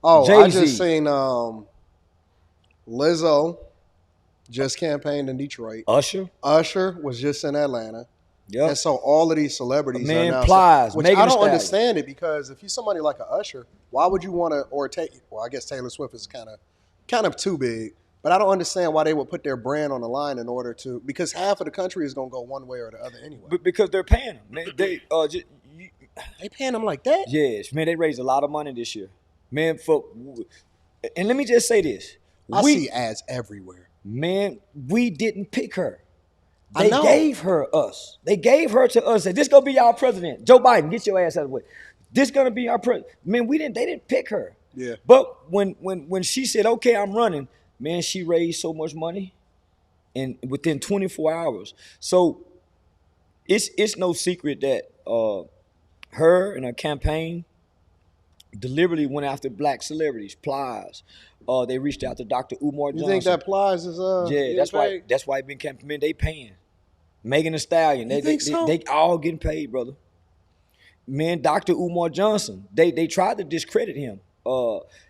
Oh, I just Jay-Z, seen Lizzo just campaigned in Detroit. Usher, Usher was just in Atlanta. And yep. so all of these celebrities are Man, now, Plies, which Megan I Thee don't Stallion. understand it because if you're somebody like a Usher, why would you want to or take? Well, I guess Taylor Swift is kind of too big, but I don't understand why they would put their brand on the line in order to because half of the country is going to go one way or the other anyway. Because they're paying them. Man, they you, They paying them like that? yes, man, they raised a lot of money this year. Man, for and let me just say this. I We see ads everywhere. man, we didn't pick her. I They know. gave her us. They gave her to us. Said, this gonna be our president. Joe Biden, get your ass out of the way. This gonna be our president. Man, we didn't. They didn't pick her. Yeah. But when she said, "Okay, I'm running," man, she raised so much money, and within 24 hours. So it's no secret that her and her campaign deliberately went after black celebrities. Plies. They reached out to Dr. Umar You think Johnson. that Plies is Yeah, getting paid? that's why it been campaign. They paying. Megan Thee Stallion. You think so? They all getting paid, brother. Man, Dr. Umar Johnson. They tried to discredit him.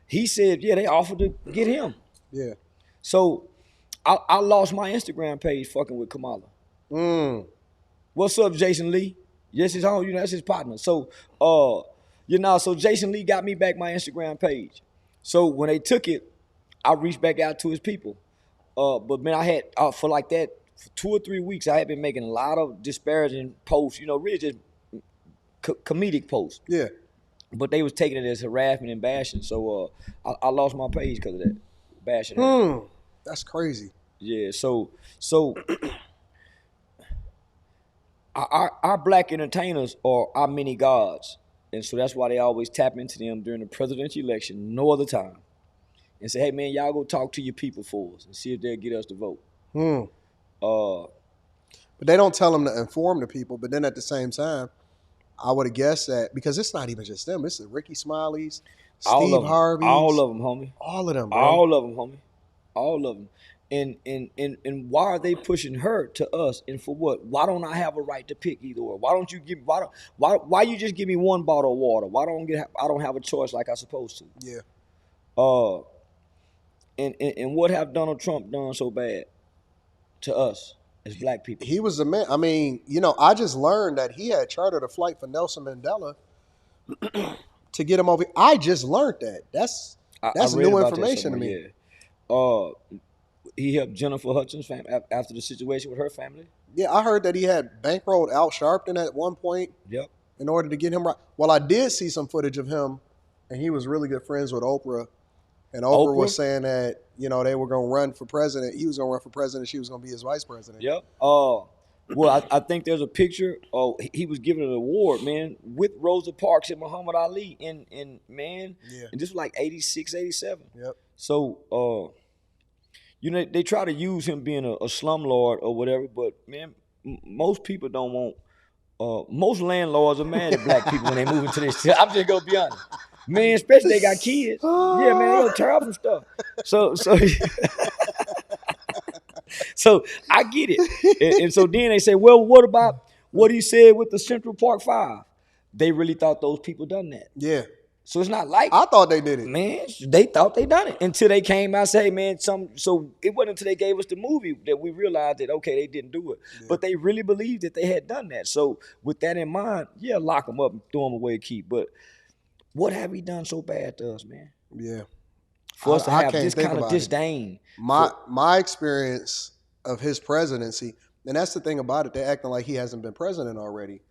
He said, yeah, they offered to get him. Yeah. So I lost my Instagram page fucking with Kamala. Mm. What's up, Jason Lee? Yes, his home. That's his partner. So so Jason Lee got me back my Instagram page. So when they took it, I reached back out to his people. But man, I had for like that for 2 or 3 weeks, I had been making a lot of disparaging posts. Really just comedic posts. Yeah. But they was taking it as harassment and bashing. So I lost my page because of that bashing her. Hmm. That's crazy. Yeah. So our black entertainers are our mini gods, and so that's why they always tap into them during the presidential election, no other time, and say, "Hey man, y'all go talk to your people for us and see if they'll get us to vote." Hmm. Uh, But they don't tell them to inform the people. But then at the same time, I would have guessed that because it's not even just them. It's the Ricky Smileys, all Steve of them, all Harveys, of them, homie, all of them, bro. all of them, homie, all of them. And why are they pushing her to us? And for what? Why don't I have a right to pick either or? Why don't you give? Why you just give me one bottle of water? Why I don't have a choice like I supposed to? Yeah. Uh, and what have Donald Trump done so bad to us as black people? He was the man. I mean, I just learned that he had chartered a flight for Nelson Mandela to get him over. I just learned that. That's I that's read new about that information to somewhere. me. Yeah. He helped Jennifer Hudson's family after the situation with her family. Yeah, I heard that he had bankrolled Al Sharpton at one point Yep. in order to get him right. Well, I did see some footage of him, and he was really good friends with Oprah. And Oprah was Oprah. saying that they were going to run for president. He was going to run for president. She was going to be his vice president. Yep. Well, I think there's a picture. Oh, he was given an award, man, with Rosa Parks and Muhammad Ali, and man, Yeah. and this was like 86, 87. Yep. So, they try to use him being a slumlord or whatever, but man, most people don't want. Most landlords are mad at black people when they move into this. I'm just gonna be honest, man. Especially they got kids. Yeah, man, they gonna tear up some stuff. So so I get it, and so then they say, well, what about what he said with the Central Park Five? They really thought those people done that. Yeah. So it's not like, I thought they did it. man, they thought they done it until they came out and say, hey, man, so it wasn't until they gave us the movie that we realized that, okay, they didn't do it. Yeah. But they really believed that they had done that. So with that in mind, yeah, lock them up and throw them away, keep. But what have he done so bad to us, man? Yeah. For us to I have can't this think kind of about it. disdain. My experience of his presidency, and that's the thing about it, they're acting like he hasn't been president already.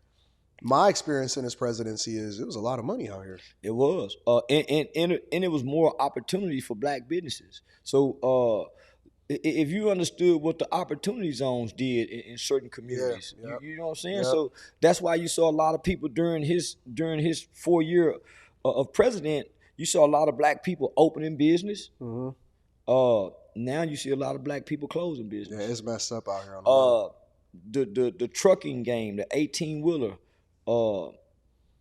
My experience in his presidency is it was a lot of money out here. It was, and it was more opportunity for black businesses. So, if you understood what the opportunity zones did in certain communities, Yep. you know what I'm saying. Yep. So that's why you saw a lot of people during his 4 year of president. You saw a lot of black people opening business. Mm-hmm. Now you see a lot of black people closing Yeah, business. it's messed up out here on the road. The trucking game, the 18-wheeler.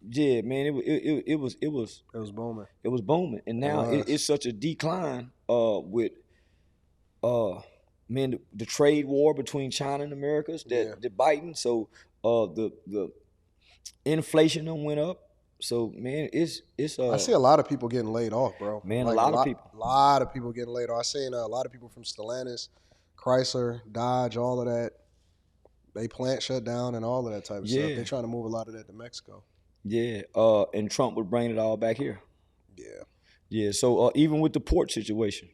Yeah, man, it was It was booming. it was booming, and now was. it's such a decline with man the trade war between China and Americas that Yeah. the Biden. So the inflation done went up. So man, it's I see a lot of people getting laid off, bro. man, Like a lot of people. lot of people getting laid off. I seen a lot of people from Stellantis, Chrysler, Dodge, all of that. They plant shut down and all of that type of stuff. Yeah. They're trying to move a lot of that to Mexico. Yeah. And Trump would bring it all back here. Yeah. Yeah. So even with the port situation.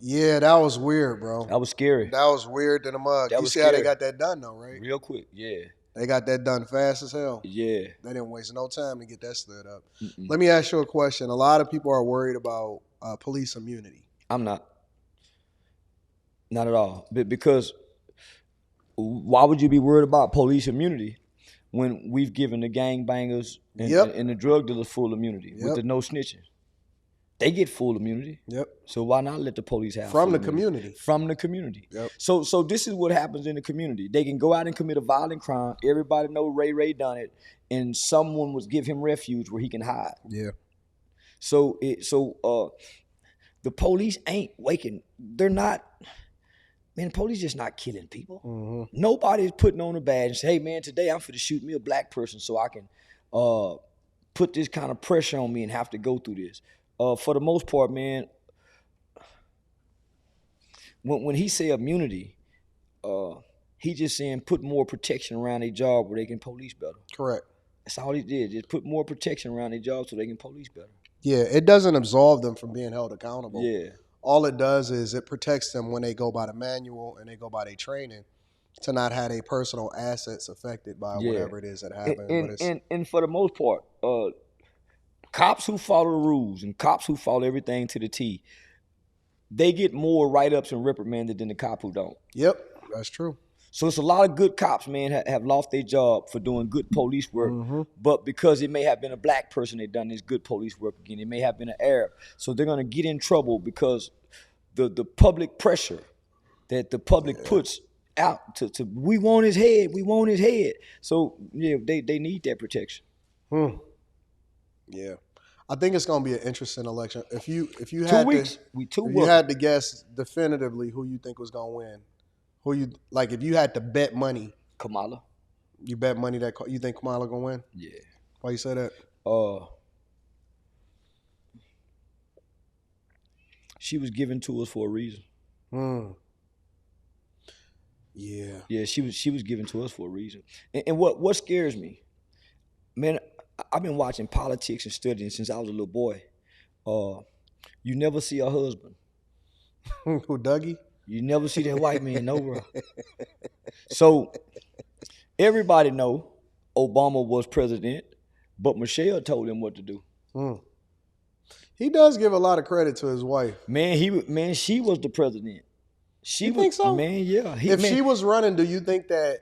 Yeah, that was weird, bro. That was scary. That was weird than a mug. That You was see how they scary. got that done though, right? Real quick. Yeah. They got that done fast as hell. Yeah. They didn't waste no time to get that stood up. Mm-mm. Let me ask you a question. A lot of people are worried about police immunity. I'm not. Not at all. Because why would you be worried about police immunity when we've given the gangbangers and the drug dealers full immunity with the no snitching? They get full immunity. Yep. So why not let the police have From full the immunity? community. From the community. Yep. So this is what happens in the community. They can go out and commit a violent crime. Everybody know Ray done it, and someone would give him refuge where he can hide. Yeah. So the police ain't waking. They're not. Man, the police just not killing people. Mm-hmm. Nobody's putting on a badge and say, hey, man, today I'm finna shoot me a black person so I can put this kind of pressure on me and have to go through this. For the most part, man, when he say immunity, he just saying put more protection around their job where they can police better. Correct. That's all he did. Just put more protection around their job so they can police better. Yeah, it doesn't absolve them from being held accountable. Yeah. All it does is it protects them when they go by the manual and they go by their training to not have their personal assets affected by whatever it is that happens. And for the most part, cops who follow the rules and cops who follow everything to the T, they get more write-ups and reprimanded than the cop who don't. Yep, that's true. So it's a lot of good cops, man, have lost their job for doing good police work. Mm-hmm. But because it may have been a black person that done this good police work again, it may have been an Arab. So they're going to get in trouble because the public pressure that the public puts out to we want his head. So yeah, they need that protection. Yeah. I think it's going to be an interesting election. If you had to guess definitively who you think was going to win, if you had to bet money, Kamala. You bet money that you think Kamala gonna win? Yeah. Why you say that? She was given to us for a reason. Yeah. Yeah, she was given to us for a reason. And what scares me, man, I've been watching politics and studying since I was a little boy. You never see a husband. Who, Dougie? You never see that white man nowhere. So everybody know Obama was president, but Michelle told him what to do. He does give a lot of credit to his wife. Man, she was the president. You think so? Man, yeah. If she was running, do you think that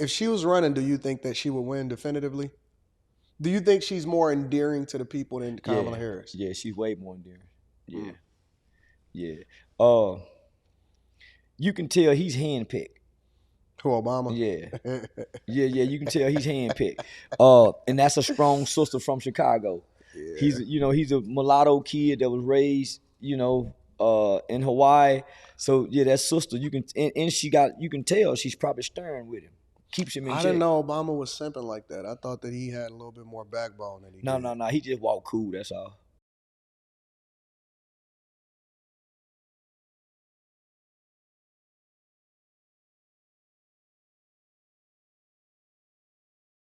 she would win definitively? Do you think she's more endearing to the people than Kamala Harris? Yeah, she's way more endearing. Yeah. You can tell he's handpicked. Who, Obama? Yeah. Yeah, you can tell he's handpicked. And that's a strong sister from Chicago. Yeah. He's a mulatto kid that was raised, in Hawaii. So yeah, that sister, you can tell she's probably stern with him. Keeps him in check. I didn't know Obama was simping like that. I thought that he had a little bit more backbone than he did. No. He just walked cool, that's all.